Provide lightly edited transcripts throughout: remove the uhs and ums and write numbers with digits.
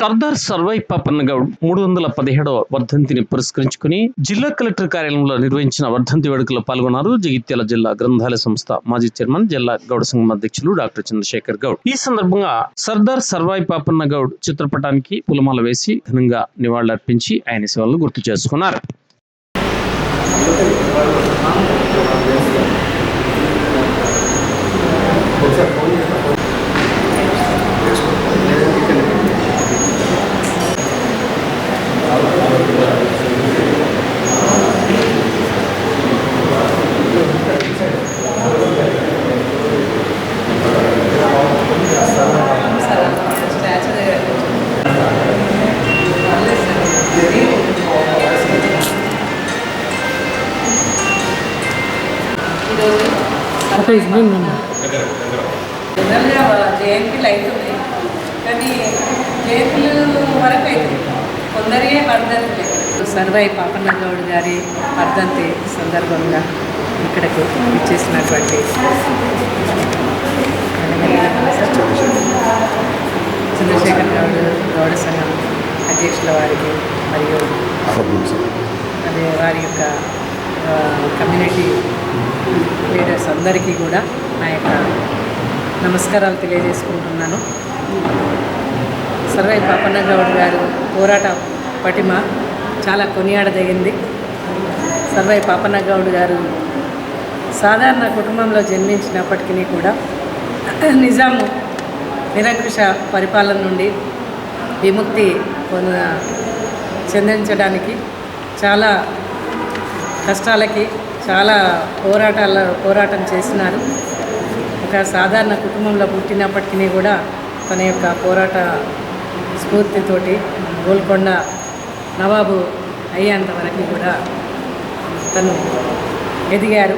సర్దార్ సర్వై పాపన్న గౌడ్ 317వ వర్ధంతిని పురస్కరించుకుని జిల్లా కలెక్టర్ కార్యాలయంలో నిర్వహించిన వర్ధంతి వేడుకలో పాల్గొన్నారు జగిత్యాల జిల్లా గ్రంథాలయ సంస్థ మాజీ చైర్మన్ జిల్లా గౌడ సంఘం అధ్యక్షులు డాక్టర్ చంద్రశేఖర్ గౌడ్. ఈ సందర్భంగా సర్దార్ సర్వై పాపన్న గౌడ్ చిత్రపటానికి పూలమాల వేసి ఘనంగా నివాళులర్పించి ఆయన సేవలను గుర్తు చేసుకున్నారు. జనరల్గా జయంతిలు అవుతున్నాయి, కానీ జయంతులు వరకు అవుతుంది, కొందరే వర్ధంతి. సర్వై పాపన్న గౌడ్ గారి వర్ధంతి సందర్భంగా ఇక్కడకు ఇచ్చేసినటువంటి చంద్రశేఖర్ గౌడ్ గౌడ సంఘం అధ్యక్షుల వారికి మరియు అదే వారి యొక్క కమ్యూనిటీ లీడర్స్ అందరికీ కూడా నా యొక్క నమస్కారాలు తెలియజేసుకుంటున్నాను. సర్వై పాపన్న గౌడ్ గారు పోరాట పటిమ చాలా కొనియాడదగింది. సర్వై పాపన్న గౌడ్ గారు సాధారణ కుటుంబంలో జన్మించినప్పటికీ కూడా నిజాము నిరంకుశ పరిపాలన నుండి విముక్తి చెందించడానికి చాలా కష్టాలకి చాలా పోరాటం చేసినారు. ఒక సాధారణ కుటుంబంలో పుట్టినప్పటికీ కూడా తన యొక్క పోరాట స్ఫూర్తితోటి గోల్కొండ నవాబు అయ్యేంత వరకు కూడా తను ఎదిగారు.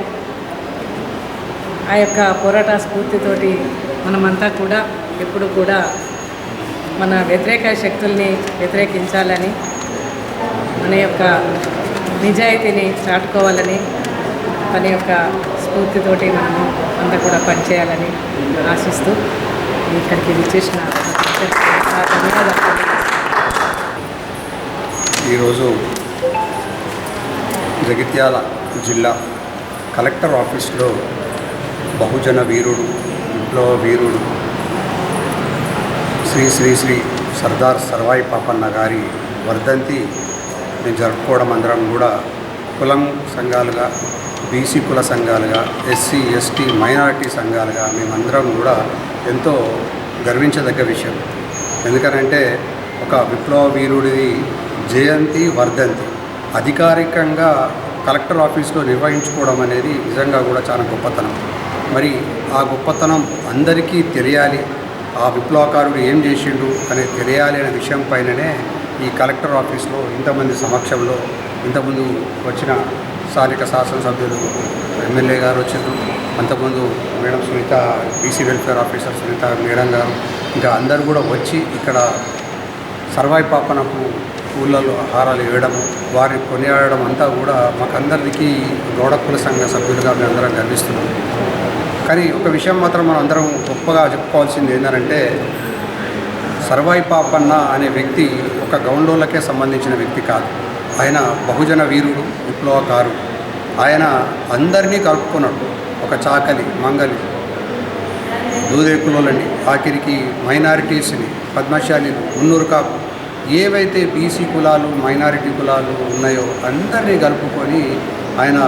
ఆ యొక్క పోరాట స్ఫూర్తితోటి మనమంతా కూడా ఎప్పుడు కూడా మన వ్యతిరేక శక్తుల్ని వ్యతిరేకించాలని, మన యొక్క నిజాయితీని చాటుకోవాలని, తన యొక్క స్ఫూర్తితోటి మనము అంతా కూడా పనిచేయాలని ఆశిస్తూ ఇక్కడికి విచ్చేసిన ధన్యవాదాలు. ఈరోజు జగిత్యాల జిల్లా కలెక్టర్ ఆఫీస్లో బహుజన వీరుడు, విప్లవ వీరుడు శ్రీ శ్రీ శ్రీ సర్దార్ సర్వై పాపన్న గారి వర్ధంతి మేము జరుపుకోవడం అందరం కూడా కులం సంఘాలుగా, బీసీ కుల సంఘాలుగా, ఎస్సీ ఎస్టీ మైనారిటీ సంఘాలుగా మేమందరం కూడా ఎంతో గర్వించదగ్గ విషయం. ఎందుకనంటే ఒక విప్లవ వీరుడిది జయంతి వర్ధంతి అధికారికంగా కలెక్టర్ ఆఫీస్లో నిర్వహించుకోవడం అనేది నిజంగా కూడా చాలా గొప్పతనం. మరి ఆ గొప్పతనం అందరికీ తెలియాలి, ఆ విప్లవకారుడు ఏం చేసిండు అనేది తెలియాలి అనే విషయం పైననే ఈ కలెక్టర్ ఆఫీస్లో ఇంతమంది సమక్షంలో ఇంతకుముందు వచ్చిన స్థానిక శాసనసభ్యులు ఎమ్మెల్యే గారు వచ్చారు, అంతకుముందు madam Sunitha BC welfare officer Sunitha madam గారు, ఇంకా అందరూ కూడా వచ్చి ఇక్కడ సర్వై పాపనకు ఊళ్ళలో ఆహారాలు వేయడం, వారిని కొనియాడడం అంతా కూడా మాకందరికీ గౌడ కుల సంఘ సభ్యులుగా మేము అందరం గర్విస్తున్నాం. కానీ ఒక విషయం మాత్రం మనం అందరం గొప్పగా చెప్పుకోవాల్సింది ఏంటంటే సర్వై పాపన్న అనే వ్యక్తి ఒక గౌండోళ్ళకే సంబంధించిన వ్యక్తి కాదు. ఆయన బహుజన వీరుడు, విప్లవకారుడు. ఆయన అందరినీ కలుపుకున్నాడు. ఒక చాకలి, మంగలి, దూదేకులోళ్ళని, ఆఖరికి మైనారిటీస్ని, పద్మశాలిలు, మున్నూరు కాపు, ఏవైతే బీసీ కులాలు మైనారిటీ కులాలు ఉన్నాయో అందరినీ కలుపుకొని ఆయన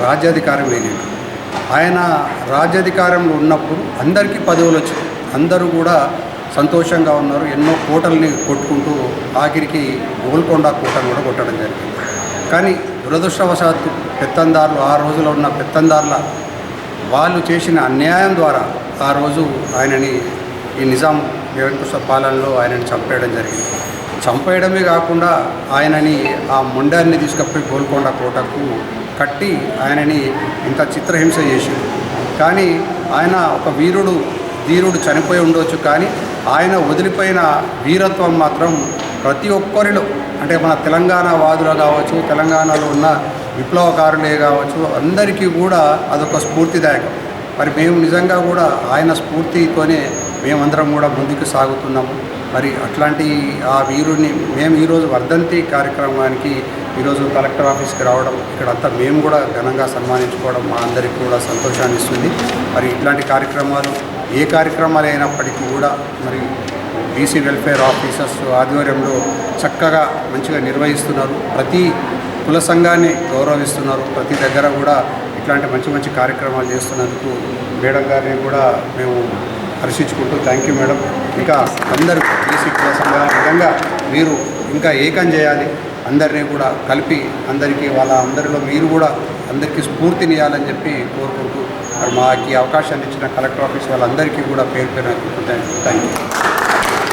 రాజ్యాధికారం వెళ్ళిండు. ఆయన రాజ్యాధికారంలో ఉన్నప్పుడు అందరికీ పదవులు వచ్చాయి, అందరూ కూడా సంతోషంగా ఉన్నారు. ఎన్నో కోటల్ని కొట్టుకుంటూ ఆఖరికి గోల్కొండ కోటను కూడా కొట్టడం జరిగింది. కానీ దురదృష్టవశాత్తు పెత్తందారులు, ఆ రోజులో ఉన్న పెత్తందారుల వాళ్ళు చేసిన అన్యాయం ద్వారా ఆ రోజు ఆయనని ఈ నిజాం నిరంకుశ పాలనలో ఆయనని చంపేయడం జరిగింది. చంపేయడమే కాకుండా ఆయనని ఆ మొండాన్ని తీసుకుపోయి గోల్కొండ కోటకు కట్టి ఆయనని ఇంత చిత్రహింస చేసింది. కానీ ఆయన ఒక ధీరుడు చనిపోయి ఉండవచ్చు, కానీ ఆయన వదిలిపోయిన వీరత్వం మాత్రం ప్రతి ఒక్కరిలో, అంటే మన తెలంగాణ వాదులు కావచ్చు, తెలంగాణలో ఉన్న విప్లవకారులే కావచ్చు, అందరికీ కూడా అదొక స్ఫూర్తిదాయకం. మరి మేము నిజంగా కూడా ఆయన స్ఫూర్తితోనే మేమందరం కూడా ముందుకు సాగుతున్నాము. మరి అట్లాంటి ఆ వీరుని మేము ఈరోజు వర్ధంతి కార్యక్రమానికి ఈరోజు కలెక్టర్ ఆఫీస్కి రావడం ఇక్కడంతా మేము కూడా ఘనంగా సన్మానించుకోవడం మా అందరికీ కూడా సంతోషాన్ని ఇస్తుంది. మరి ఇట్లాంటి కార్యక్రమాలు ఏ కార్యక్రమాలు అయినప్పటికీ కూడా మరి బీసీ వెల్ఫేర్ ఆఫీసర్స్ ఆధ్వర్యంలో చక్కగా మంచిగా నిర్వహిస్తున్నారు. ప్రతి కుల సంఘాన్ని గౌరవిస్తున్నారు. ప్రతి దగ్గర కూడా ఇట్లాంటి మంచి మంచి కార్యక్రమాలు చేస్తున్నందుకు మేడం గారిని కూడా మేము హర్షించుకుంటూ థ్యాంక్ యూ మేడం. ఇంకా అందరూ బీసీ కుల సంఘాల విధంగా మీరు ఇంకా ఏకం చేయాలి, అందరినీ కూడా కలిపి అందరికీ వాళ్ళ అందరిలో మీరు కూడా అందరికీ స్ఫూర్తినియాలని చెప్పి కోరుకుంటూ మరి మాకు ఈ అవకాశాన్ని ఇచ్చిన కలెక్టర్ ఆఫీస్ వాళ్ళందరికీ కూడా పేరు పేరు థ్యాంక్ యూ.